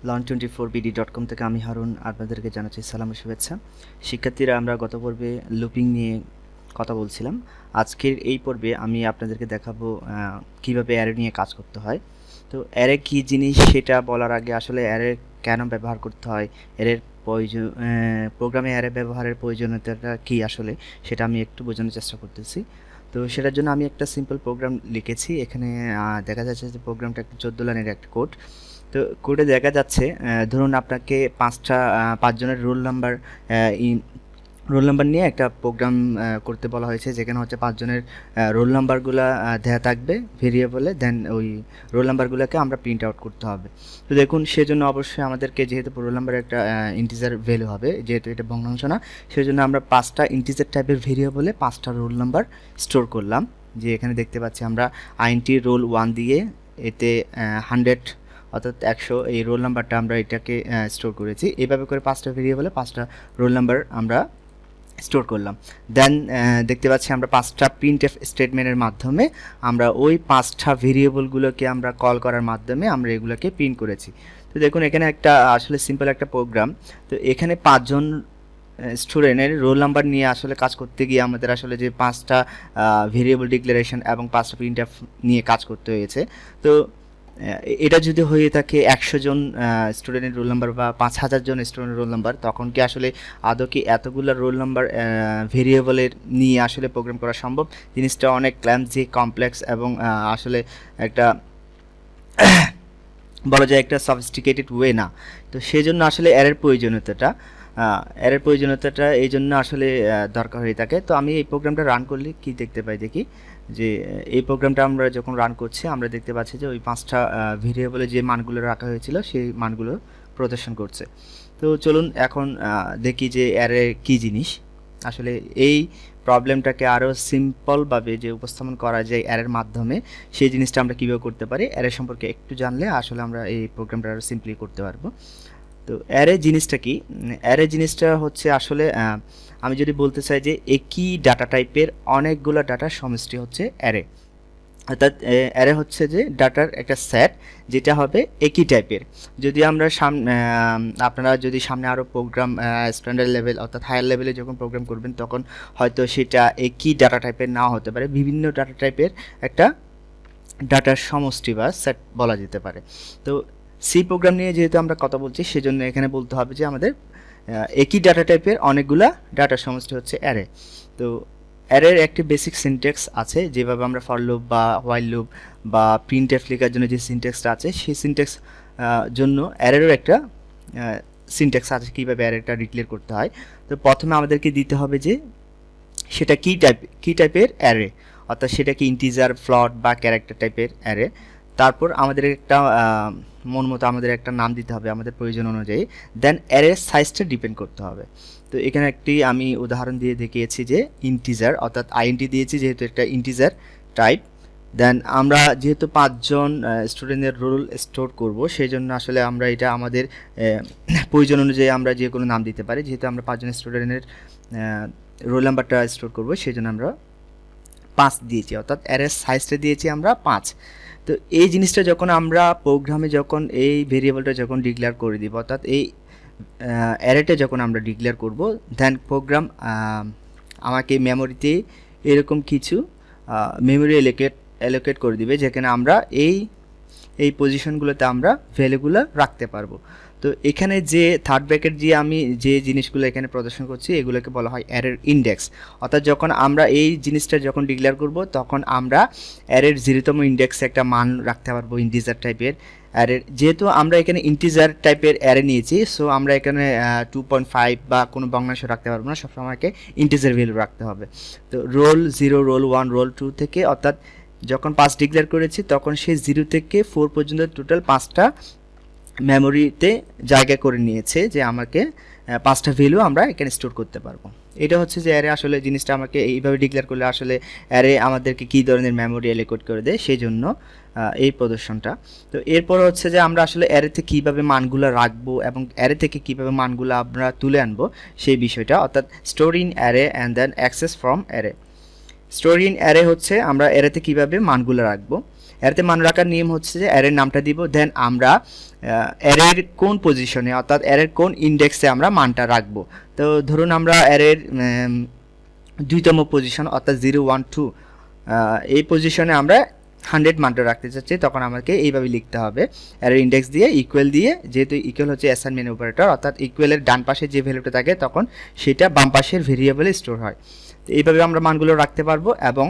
lon24bd.com থেকে আমি হারুন আপনাদেরকে জানাচ্ছি সালাম ও শুভেচ্ছা। শিক্ষার্থীরা, আমরা গত পর্বে লুপিং নিয়ে কথা বলছিলাম। আজকের এই পর্বে আমি আপনাদেরকে দেখাবো কিভাবে অ্যারে নিয়ে কাজ করতে হয়। তো অ্যারে কী জিনিস সেটা বলার আগে আসলে অ্যারে কেন ব্যবহার করতে হয়, অ্যারের প্রয়োজন, প্রোগ্রামে অ্যারে ব্যবহারের প্রয়োজনীয়তাটা কী আসলে সেটা আমি একটু বোঝানোর চেষ্টা করতেছি। তো সেটার জন্য আমি একটা সিম্পল প্রোগ্রাম লিখেছি। এখানে দেখা যাচ্ছে যে প্রোগ্রামটা একটা 14 লাইনের একটা কোড। তো কোডে দেখা যাচ্ছে ধরুন আপনাকে পাঁচজনের রোল নাম্বার নিয়ে একটা প্রোগ্রাম করতে বলা হয়েছে, যেখানে হচ্ছে পাঁচজনের রোল নাম্বারগুলো দেয়া থাকবে ভেরিয়েবলে, দেন ওই রোল নাম্বারগুলোকে আমরা প্রিন্ট আউট করতে হবে। তো দেখুন, সেজন্য অবশ্যই আমাদেরকে, যেহেতু রোল নাম্বারের একটা ইন্টিজার ভ্যালু হবে, যেহেতু এটা ভগ্নাংশ না, সেজন্য আমরা 5টা ইন্টিজার টাইপের ভেরিয়েবলে 5টা রোল নাম্বার স্টোর করলাম। যে এখানে দেখতে পাচ্ছি আমরা int রোল 1 দিয়ে এতে 100 অর্থাৎ 100 এই রোল নাম্বারটা আমরা এটাকে স্টোর করেছি। এভাবে করে 5টা ভেরিয়েবলে 5টা রোল নাম্বার আমরা স্টোর করলাম। দেন দেখতে পাচ্ছি আমরা 5টা প্রিন্টএফ স্টেটমেন্টের মাধ্যমে আমরা ওই 5টা ভেরিয়েবলগুলোকে আমরা কল করার মাধ্যমে আমরা এগুলোকে প্রিন্ট করেছি। তো দেখুন, এখানে একটা আসলে সিম্পল একটা প্রোগ্রাম। তো এখানে 5জন স্টুডেন্টের রোল নাম্বার নিয়ে আসলে কাজ করতে গিয়ে আমাদের আসলে যে 5টা ভেরিয়েবল ডিক্লারেশন এবং 5টা প্রিন্টএফ নিয়ে কাজ করতে হয়েছে। তো এটা যদি হয়ে থাকে 100 জন স্টুডেন্টের রোল নাম্বার বা 5000 জন স্টুডেন্টের রোল নাম্বার, তখন কি আসলে আদৌ কি এতগুলো রোল নাম্বার ভেরিয়েবলের নিয়ে আসলে প্রোগ্রাম করা সম্ভব? জিনিসটা অনেক ক্ল্যামজি, কমপ্লেক্স এবং আসলে একটা বলা যায় একটা সফিস্টিকেটেড ওয়ে না। তো সেই জন্য আসলে অ্যারের প্রয়োজনীয়তাটা এই জন্য আসলে দরকার হয়ে থাকে। তো আমি এই প্রোগ্রামটা রান করলে কি দেখতে পাই, দেখি যে এই প্রোগ্রামটা আমরা যখন রান করছি আমরা দেখতে পাচ্ছি যে ওই 5টা ভেরিয়েবলে যে মানগুলো রাখা হয়েছিল সেই মানগুলো প্রদর্শন করছে। তো চলুন এখন দেখি যে অ্যারে কী জিনিস। আসলে এই প্রবলেমটাকে আরও সিম্পলভাবে যে উপস্থাপন করা যায় অ্যারের মাধ্যমে, সেই জিনিসটা আমরা কীভাবে করতে পারি, অ্যারে সম্পর্কে একটু জানলে আসলে আমরা এই প্রোগ্রামটা আরও সিম্পলি করতে পারবো। তো অ্যারে জিনিসটা কি? অ্যারে জিনিসটা হচ্ছে আসলে আমি যদি বলতে চাই যে একই ডাটা টাইপের অনেকগুলো ডাটার সমষ্টি হচ্ছে অ্যারে। অর্থাৎ অ্যারে হচ্ছে যে ডাটার একটা সেট যেটা হবে একই টাইপের। যদি আমরা আপনারা যদি সামনে আরও প্রোগ্রাম স্ট্যান্ডার্ড লেভেল অর্থাৎ হায়ার লেভেলে যখন প্রোগ্রাম করবেন, তখন হয়তো সেটা একই ডাটা টাইপের নাও হতে পারে, বিভিন্ন ডাটা টাইপের একটা ডাটার সমষ্টি বা সেট বলা যেতে পারে। তো সি প্রোগ্রাম নিয়ে যেহেতু আমরা কথা বলছি, সেজন্য এখানে বলতে হবে যে আমাদের একই ডাটা টাইপের অনেকগুলা ডাটার সমষ্টি হচ্ছে অ্যারে। তো অ্যারের একটি বেসিক সিনট্যাক্স আছে, যেভাবে আমরা ফর লুপ বা হোয়াইল লুপ বা প্রিন্টএফ লেখার জন্য যে সিনট্যাক্সটা আছে, সেই সিনট্যাক্স জন্য অ্যারেরও একটা সিনট্যাক্স আছে, কীভাবে অ্যারেটা ডিক্লেয়ার করতে হয়। তো প্রথমে আমাদেরকে দিতে হবে যে সেটা কী টাইপের অ্যারে, অর্থাৎ সেটা কি ইন্টিজার, ফ্লট বা ক্যারেক্টার টাইপের অ্যারে। তারপর আমাদের একটা মন মতো আমাদের একটা নাম দিতে হবে আমাদের প্রয়োজন অনুযায়ী। দেন অ্যারের সাইজটা ডিপেন্ড করতে হবে। তো এখানে একটি আমি উদাহরণ দিয়ে দেখিয়েছি যে ইন্টিজার, অর্থাৎ আইএনটি দিয়েছি যেহেতু একটা ইন্টিজার টাইপ। দেন আমরা যেহেতু 5জন স্টুডেন্টের রোল স্টোর করব, সেই জন্য আসলে আমরা এটা আমাদের প্রয়োজন অনুযায়ী আমরা যে কোনো নাম দিতে পারি। যেহেতু আমরা 5জন স্টুডেন্টের রোল নাম্বারটা স্টোর করব, সেই জন্য আমরা 5 দিয়েছি, অর্থাৎ অ্যারের সাইজটা দিয়েছি আমরা 5। তো এই জিনিসটা যখন আমরা প্রোগ্রামে যখন এই ভেরিয়েবলটা যখন ডিক্লেয়ার করে দিব, অর্থাৎ এই অ্যারেটা যখন আমরা ডিক্লেয়ার করব, দেন প্রোগ্রাম আমাকে মেমোরিতে এরকম কিছু মেমোরি অ্যালোকেট করে দিবে, যেখানে আমরা এই পজিশনগুলোতে আমরা ভ্যালুগুলো রাখতে পারবো। তো এখানে যে থার্ড ব্র্যাকেট দিয়ে আমি যে জিনিসগুলো এখানে প্রদর্শন করছি, এগুলোকে বলা হয় অ্যারের ইন্ডেক্স। অর্থাৎ যখন আমরা এই জিনিসটা যখন ডিক্লেয়ার করব, তখন আমরা অ্যারের 0তম ইন্ডেক্সে একটা মান রাখতে পারবো ইন্টিজার টাইপের অ্যারের। যেহেতু আমরা এখানে ইন্টিজার টাইপের অ্যারে নিয়েছি, সো আমরা এখানে 2.5 বা কোনো ভগ্নাংশ রাখতে পারবো না, সবসময়কে ইন্টিজার ভ্যালু রাখতে হবে। তো রোল 0, রোল 1, রোল 2 থেকে, অর্থাৎ যখন 5 ডিক্লেয়ার করেছি তখন সেই 0 থেকে 4 পর্যন্ত টোটাল 5টা মেমোরিতে জায়গা করে নিয়েছে, যে আমাকে 5টা ভ্যালু আমরা এখানে স্টোর করতে পারবো। এটা হচ্ছে যে অ্যারে আসলে জিনিসটা আমাকে এইভাবে ডিক্লেয়ার করলে আসলে অ্যারে আমাদেরকে কী ধরনের মেমোরি অ্যালোকেট করে দেয়, সেই জন্য এই প্রদর্শনটা। তো এরপর হচ্ছে যে আমরা আসলে অ্যারেতে কীভাবে মানগুলো রাখবো এবং অ্যারে থেকে কীভাবে মানগুলো আমরা তুলে আনবো সেই বিষয়টা, অর্থাৎ store in array and then access from array. Store in array হচ্ছে আমরা অ্যারেতে কীভাবে মানগুলো রাখবো। অ্যারেতে মান রাখার নিয়ম হচ্ছে যে অ্যারের নামটা দিব, দেন আমরা অ্যারের কোন পজিশনে অর্থাৎ অ্যারের কোন ইন্ডেক্সে আমরা মানটা রাখবো। তো ধরুন আমরা অ্যারের 2তম পজিশন অর্থাৎ 0 1 2 এই পজিশনে আমরা 100 মানটা রাখতে চাচ্ছি, তখন আমাকে এইভাবে লিখতে হবে অ্যারের ইন্ডেক্স দিয়ে ইকুয়াল দিয়ে, যেহেতু ইকুয়াল হচ্ছে অ্যাসাইনমেন্ট অপারেটর অর্থাৎ ইকুয়ালের ডান পাশে যে ভ্যালুটা থাকে তখন সেটা বাম পাশের ভেরিয়েবলে স্টোর হয়। তো এইভাবে আমরা মানগুলো রাখতে পারবো। এবং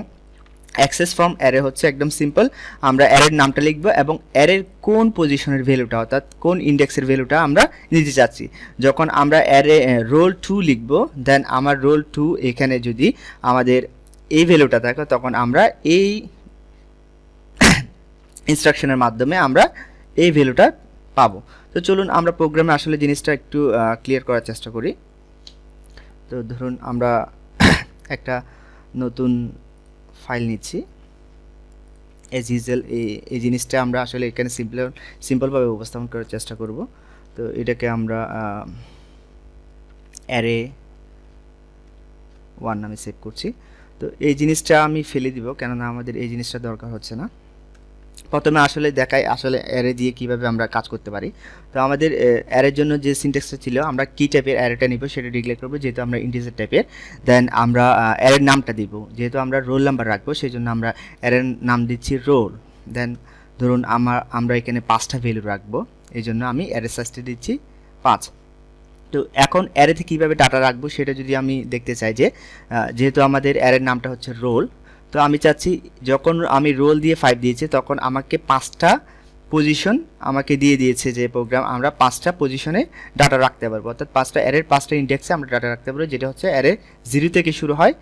অ্যাক্সেস ফ্রম অ্যারে হচ্ছে একদম সিম্পল, আমরা অ্যারের নামটা লিখব এবং অ্যারের কোন পজিশনের ভ্যালুটা অর্থাৎ কোন ইন্ডেক্সের ভ্যালুটা আমরা নিতে চাচ্ছি। যখন আমরা অ্যারে রোল 2 লিখব, দেন আমার রোল 2 এখানে যদি আমাদের এই ভ্যালুটা থাকে তখন আমরা এই ইনস্ট্রাকশনের মাধ্যমে আমরা এই ভ্যালুটা পাবো। তো চলুন আমরা প্রোগ্রামে আসলে জিনিসটা একটু ক্লিয়ার করার চেষ্টা করি। তো ধরুন আমরা একটা নতুন ফাইল নিচ্ছি এজ ইউজুয়াল, এই জিনিসটা আমরা আসলে এখানে সিম্পলভাবে উপস্থাপন করার চেষ্টা করব। তো এটাকে আমরা অ্যারে 1 নামে সেভ করছি। তো এই জিনিসটা আমি ফেলে দিব, কেননা আমাদের এই জিনিসটা দরকার হচ্ছে না। প্রথমে আসলে দেখাই আসলে অ্যারে দিয়ে কিভাবে আমরা কাজ করতে পারি। তো আমাদের অ্যারের জন্য যে সিনট্যাক্সটা ছিল, আমরা কি টাইপের অ্যারেটা নিব সেটা ডিক্লেয়ার করব, যেহেতু আমরা ইন্টিজার টাইপের। দেন আমরা অ্যারের নামটা দিব, যেহেতু আমরা রোল নাম্বার রাখবো সেই জন্য আমরা অ্যারের নাম দিচ্ছি রোল। দেন ধরুন আমরা এখানে 5টা ভ্যালু রাখবো, এই জন্য আমি অ্যারে সাইজটা দিচ্ছি 5। তো এখন অ্যারেতে কীভাবে ডাটা রাখবো সেটা যদি আমি দেখতে চাই, যে যেহেতু আমাদের অ্যারের নামটা হচ্ছে রোল, তো আমি চাচ্ছি যখন আমি রোল দিয়ে 5 দিয়েছি তখন আমাকে 5টা পজিশন আমাকে দিয়ে দিয়েছে যে প্রোগ্রাম, আমরা 5টা পজিশনে ডাটা রাখতে পারবো, অর্থাৎ 5টা অ্যারের 5টা ইন্ডেক্সে আমরা ডাটা রাখতে পারবো, যেটা হচ্ছে অ্যারে 0 থেকে শুরু হয়।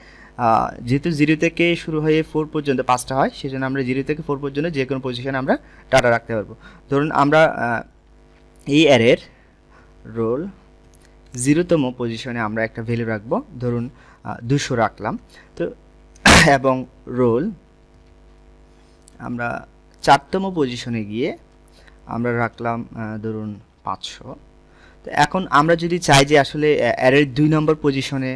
যেহেতু 0 থেকে শুরু হয়ে 4 পর্যন্ত 5টা হয়, সেজন্য আমরা 0 থেকে 4 পর্যন্ত যে কোনো পজিশনে আমরা ডাটা রাখতে পারবো। ধরুন আমরা এই অ্যারের রোল 0তম পজিশনে আমরা একটা ভ্যালু রাখবো, ধরুন 200 রাখলাম। তো এবং রোল আমরা 4তম পজিশনে গিয়ে আমরা রাখলাম ধরুন 500। তো এখন আমরা যদি চাই যে আসলে অ্যারের 2 নম্বর পজিশনে,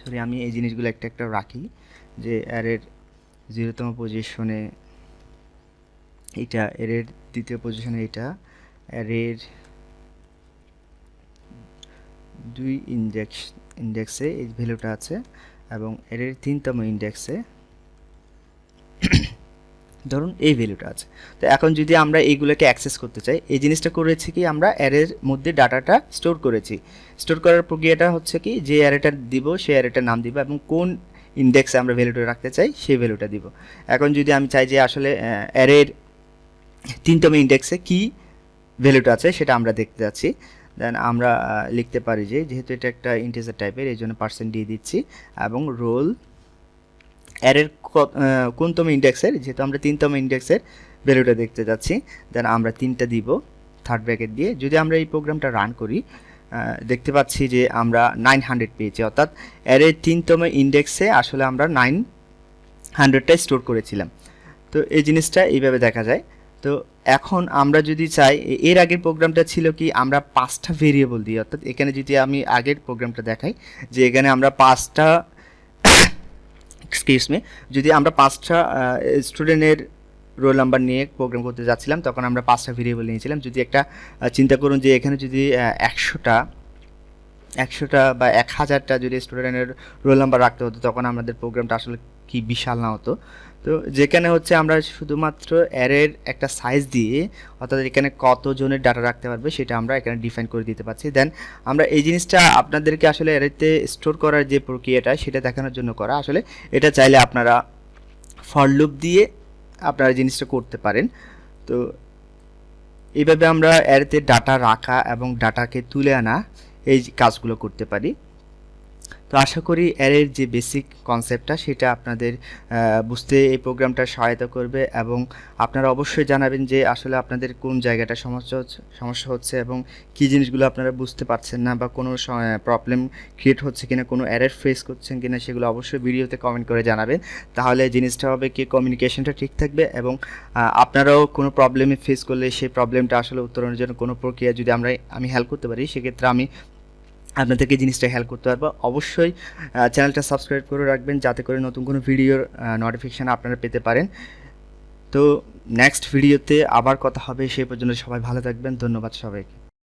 সরি আমি এই জিনিসগুলো একটা একটা রাখি, যে অ্যারের 0তম পজিশনে এটা, অ্যারের 2য় পজিশনে এটা, অ্যারের 2 ইন্ডেক্সে এই ভ্যালুটা আছে এবং এর 3তম ইন্ডেক্সে ধরুন এই ভ্যালুটা আছে। তো এখন যদি আমরা এইগুলোকে অ্যাক্সেস করতে চাই, এই জিনিসটা করেছি কি, আমরা অ্যারের মধ্যে ডাটাটা স্টোর করেছি। স্টোর করার প্রক্রিয়াটা হচ্ছে কি, যে অ্যারেটা দিব সেই অ্যারেটার নাম দিব এবং কোন ইন্ডেক্সে আমরা ভ্যালুটা রাখতে চাই সেই ভ্যালুটা দিব। এখন যদি আমি চাই যে আসলে অ্যারের 3তম ইন্ডেক্সে কি ভ্যালুটা আছে সেটা আমরা দেখতে যাচ্ছি, দেন আমরা লিখতে পারি যে যেহেতু এটা একটা ইন্টিজার টাইপের এই জন্য % দিয়ে দিচ্ছি এবং রোল অ্যারের কোনতম ইন্ডেক্সের, যেহেতু আমরা 3তম ইন্ডেক্সের ভ্যালুটা দেখতে যাচ্ছি, দেন আমরা 3টা দিব থার্ড ব্র্যাকেট দিয়ে। যদি আমরা এই প্রোগ্রামটা রান করি দেখতে পাচ্ছি যে আমরা 900 পেয়েছি, অর্থাৎ অ্যারের 3তম ইন্ডেক্সে আসলে আমরা 900টা স্টোর করেছিলাম। তো এই জিনিসটা এইভাবে দেখা যায়। তো এখন আমরা যদি চাই, এর আগের প্রোগ্রামটা ছিল কি, আমরা 5টা ভেরিয়েবল দিই, অর্থাৎ এখানে যদি আমি আগের প্রোগ্রামটা দেখাই, যে এখানে আমরা 5টা যদি আমরা 5টা স্টুডেন্টের রোল নাম্বার নিয়ে প্রোগ্রাম করতে যাচ্ছিলাম তখন আমরা 5টা ভেরিয়েবল নিয়েছিলাম। যদি একটা চিন্তা করুন যে এখানে যদি 100টা বা 1000টা যদি স্টুডেন্টের রোল নাম্বার রাখতে হতো তখন আমাদের প্রোগ্রামটা আসলে কি বিশাল না হতো। তো যেখানে হচ্ছে আমরা শুধুমাত্র অ্যারের একটা সাইজ দিয়ে, অর্থাৎ এখানে কতজনের ডাটা রাখতে পারবে সেটা আমরা এখানে ডিফাইন করে দিতে পারছি। দেন আমরা এই জিনিসটা আপনাদেরকে আসলে অ্যারেতে স্টোর করার যে প্রক্রিয়াটা সেটা দেখানোর জন্য করা, আসলে এটা চাইলে আপনারা ফর লুপ দিয়ে আপনারা জিনিসটা করতে পারেন। তো এইভাবে আমরা অ্যারেতে ডাটা রাখা এবং ডাটাকে তুলে আনা এই কাজগুলো করতে পারি। তো আশা করি অ্যারের যে বেসিক কনসেপ্টটা সেটা আপনাদের বুঝতে এই প্রোগ্রামটা সহায়তা করবে এবং আপনারা অবশ্যই জানাবেন যে আসলে আপনাদের কোন জায়গাটা সমস্যা হচ্ছে এবং কী জিনিসগুলো আপনারা বুঝতে পারছেন না, বা কোনো প্রবলেম ক্রিয়েট হচ্ছে কিনা, কোনো এরর ফেস করছেন কিনা, সেগুলো অবশ্যই ভিডিওতে কমেন্ট করে জানাবেন। তাহলে জিনিসটা হবে কি, কমিউনিকেশনটা ঠিক থাকবে এবং আপনারাও কোনো প্রবলেমে ফেস করলে সেই প্রবলেমটা আসলে উত্তরণের জন্য কোনো প্রক্রিয়া যদি আমি হেল্প করতে পারি, সেক্ষেত্রে আমি আপনাদেরকে এই জিনিসটা হেল্প করতে পারবো। অবশ্যই চ্যানেলটা সাবস্ক্রাইব করে রাখবেন যাতে করে নতুন কোনো ভিডিওর নোটিফিকেশান আপনারা পেতে পারেন। তো নেক্সট ভিডিওতে আবার কথা হবে, সেই পর্যন্ত সবাই ভালো থাকবেন। ধন্যবাদ সবাইকে।